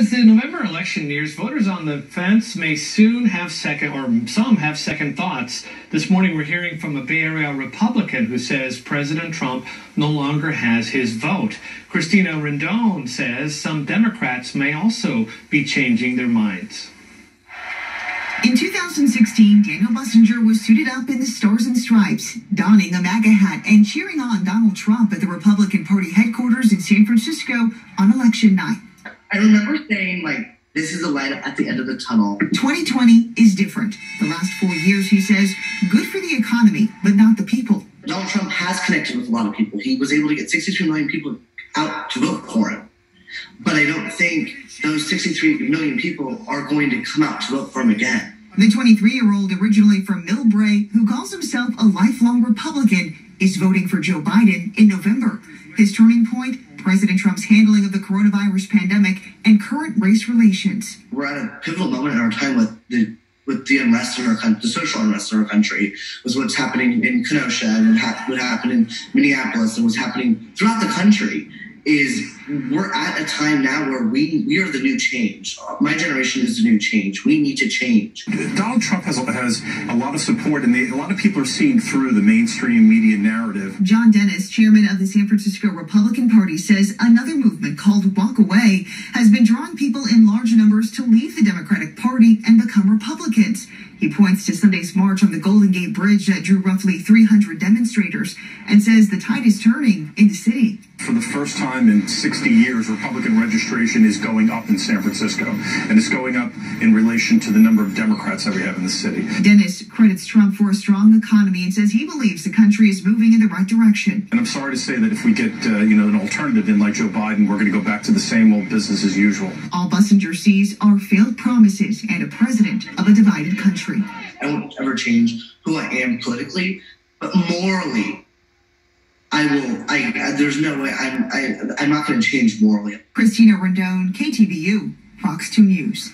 as the November election nears, voters on the fence may soon have some have second thoughts. This morning we're hearing from a Bay Area Republican who says President Trump no longer has his vote. Christina Rendon says some Democrats may also be changing their minds. In 2016, Daniel Bussinger was suited up in the Stars and Stripes, donning a MAGA hat and cheering on Donald Trump at the Republican Party headquarters in San Francisco on election night. I remember saying, this is the light at the end of the tunnel. 2020 is different. The last 4 years, he says, good for the economy, but not the people. Donald Trump has connected with a lot of people. He was able to get 63 million people out to vote for him. But I don't think those 63 million people are going to come out to vote for him again. The 23-year-old, originally from Millbrae, who calls himself a lifelong Republican, is voting for Joe Biden in November. His turning point, President Trump's handling of the coronavirus pandemic and current race relations. We're at a pivotal moment in our time with the unrest in our country, the social unrest in our country, was what's happening in Kenosha and what happened in Minneapolis and what's happening throughout the country. Is we're at a time now where we are the new change. My generation is the new change. We need to change. Donald Trump has a lot of support, and a lot of people are seeing through the mainstream media narrative. John Dennis, chairman of the San Francisco Republican Party, says another movement called Walk Away has been drawing people in large numbers to leave the Democratic Party and become Republicans. He points to Sunday's march on the Golden Gate Bridge that drew roughly 300 demonstrators and says the tide is turning in the city. For the first time in 60 years, Republican registration is going up in San Francisco, and it's going up in relation to the number of Democrats that we have in the city. Dennis credits Trump for a strong economy and says he believes the country is moving in the right direction. And I'm sorry to say that if we get an alternative in like Joe Biden, we're going to go back to the same old business as usual. All Bussinger sees are failed promises and a president of a divided country. I won't ever change who I am politically, but morally, there's no way I'm not going to change morally. Christina Rendon, KTVU, Fox 2 News.